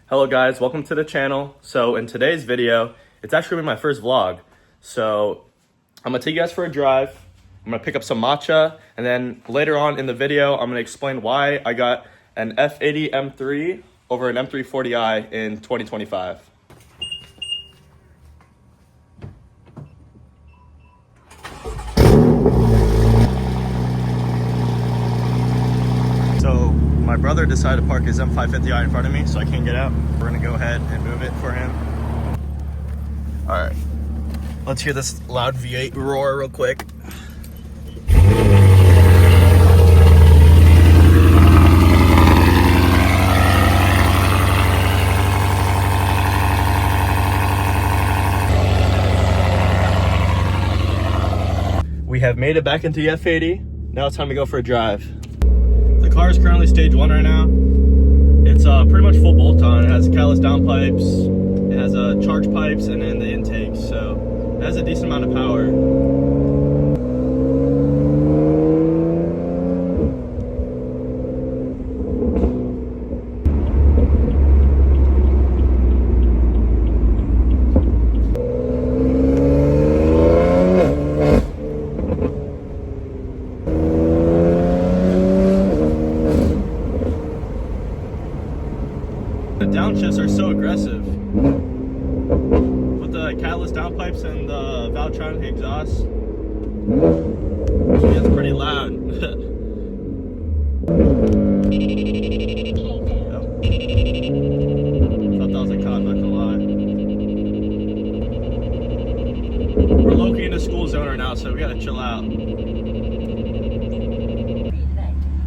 Hello guys, welcome to the channel. So in today's video, it's actually my first vlog. So I'm gonna take you guys for a drive. I'm gonna pick up some matcha, and then later on in the video, I'm gonna explain why I got an F80 M3 over an M340i in 2025. So my brother decided to park his M550i in front of me, so I can't get out. We're gonna go ahead and move it for him. All right, let's hear this loud V8 roar real quick. We have made it back into the F80. Now it's time to go for a drive. The car is currently stage 1 right now. It's pretty much full bolt on. It has catalyst downpipes, it has charge pipes, and then the intake. So it has a decent amount of power. The downshifts are so aggressive. With the catalyst downpipes and the Valtronic exhaust, it gets pretty loud. Thought that was a cop, not gonna lie. We're located in the school zone right now, so we gotta chill out.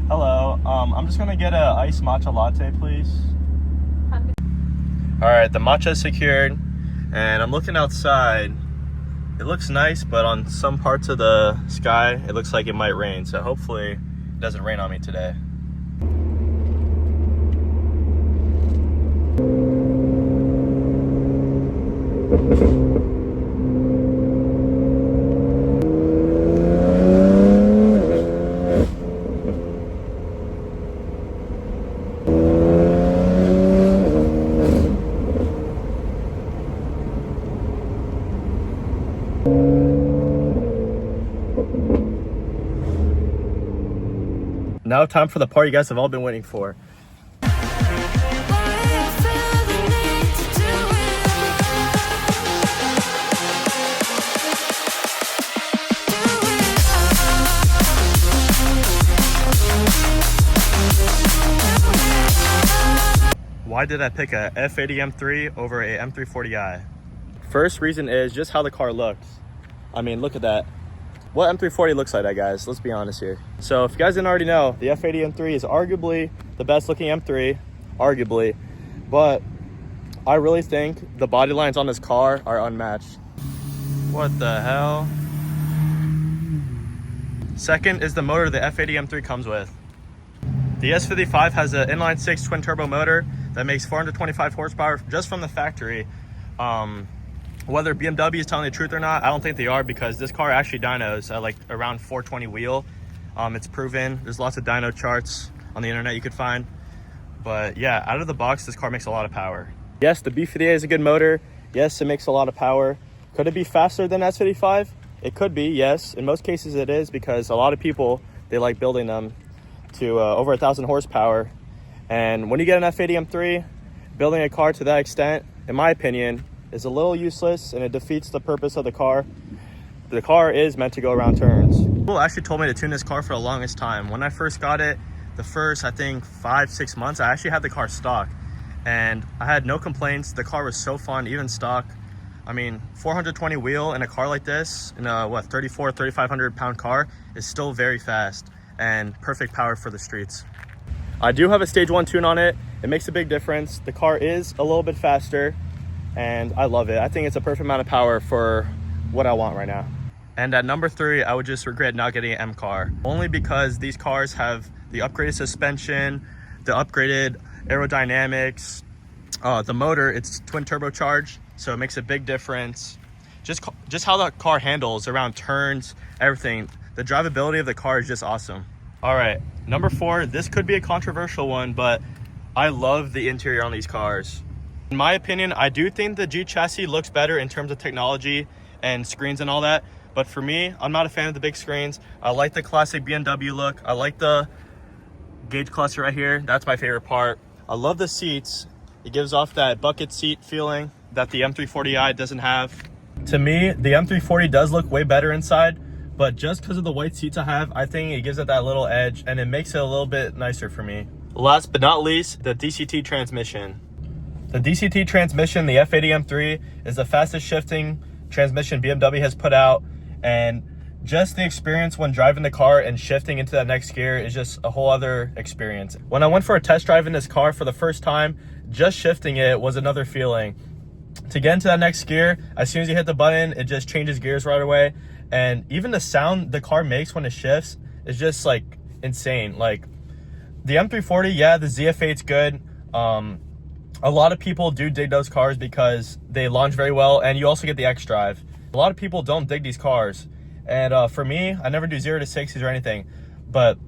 Hello, I'm just gonna get a iced matcha latte, please. All right, the matcha is secured, and I'm looking outside. It looks nice, but on some parts of the sky, it looks like it might rain. So hopefully it doesn't rain on me today. Now time for the part you guys have all been waiting for. Why did I pick a F80 M3 over a M340i? First reason is just how the car looks. I mean, look at that. What M340 looks like that, guys. Let's be honest here. So if you guys didn't already know, the F80 M3 is arguably the best looking M3, arguably, but I really think the body lines on this car are unmatched. What the hell? Second is the motor the F80 M3 comes with. The S55 has an inline-6 twin turbo motor that makes 425 horsepower just from the factory. Whether BMW is telling the truth or not, I don't think they are, because this car actually dynos at like around 420 wheel. It's proven. There's lots of dyno charts on the internet you could find. But yeah, out of the box, this car makes a lot of power. Yes, the B50A is a good motor. Yes, it makes a lot of power. Could it be faster than S55? It could be, yes. In most cases it is, because a lot of people, they like building them to over 1,000 horsepower. And when you get an F80 M3, building a car to that extent, in my opinion, is a little useless, and it defeats the purpose of the car. The car is meant to go around turns. People actually told me to tune this car for the longest time. When I first got it, the first, I think 5-6 months, I actually had the car stock, and I had no complaints. The car was so fun, even stock. I mean, 420 wheel in a car like this, in a 3,500 pound car, is still very fast and perfect power for the streets. I do have a stage 1 tune on it. It makes a big difference. The car is a little bit faster, and I love it. I think it's a perfect amount of power for what I want right now. And at number 3, I would just regret not getting an M car, only because these cars have the upgraded suspension, the upgraded aerodynamics, the motor, it's twin turbocharged, so it makes a big difference. Just how the car handles around turns, everything. The drivability of the car is just awesome. All right, number 4, this could be a controversial one, but I love the interior on these cars. In my opinion, I do think the G chassis looks better in terms of technology and screens and all that. But for me, I'm not a fan of the big screens. I like the classic BMW look. I like the gauge cluster right here. That's my favorite part. I love the seats. It gives off that bucket seat feeling that the M340i doesn't have. To me, the M340 does look way better inside, but just because of the white seats I have, I think it gives it that little edge and it makes it a little bit nicer for me. Last but not least, the DCT transmission. The DCT transmission, the F80 M3, is the fastest shifting transmission BMW has put out, and just the experience when driving the car and shifting into that next gear is just a whole other experience. When I went for a test drive in this car for the first time, just shifting it was another feeling. To get into that next gear, as soon as you hit the button, it just changes gears right away. And even the sound the car makes when it shifts is just like insane. Like the M340, yeah, the ZF8's good. A lot of people do dig those cars because they launch very well, and you also get the X-Drive. A lot of people don't dig these cars. And for me, I never do 0 to 60s or anything. But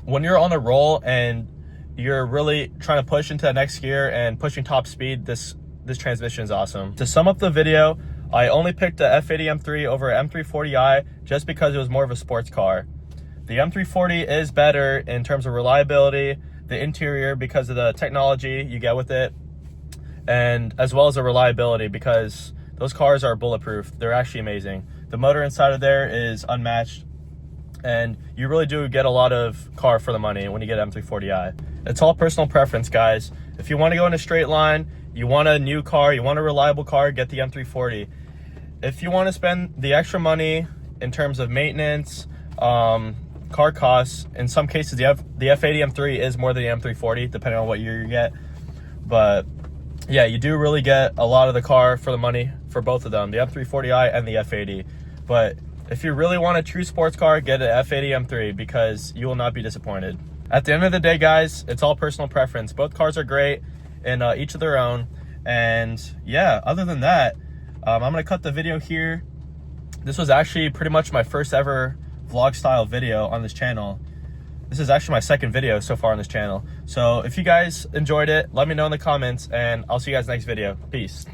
when you're on a roll and you're really trying to push into the next gear and pushing top speed, this transmission is awesome. To sum up the video, I only picked the F80 M3 over M340i just because it was more of a sports car. The M340 is better in terms of reliability, the interior because of the technology you get with it, and as well as the reliability because those cars are bulletproof. They're actually amazing. The motor inside of there is unmatched, and you really do get a lot of car for the money when you get M340i. It's all personal preference, guys. If you want to go in a straight line, you want a new car, you want a reliable car, get the M340. If you want to spend the extra money in terms of maintenance, car costs, in some cases the F80 M3 is more than the M340 depending on what year you get. But yeah, you do really get a lot of the car for the money for both of them, the M340i and the F80. But if you really want a true sports car, get an F80 M3 because you will not be disappointed. At the end of the day, guys, it's all personal preference. Both cars are great in each of their own. And yeah, other than that, I'm gonna cut the video here. This was actually pretty much my first ever vlog style video on this channel. This is actually my second video so far on this channel. So if you guys enjoyed it, let me know in the comments, and I'll see you guys next video. Peace.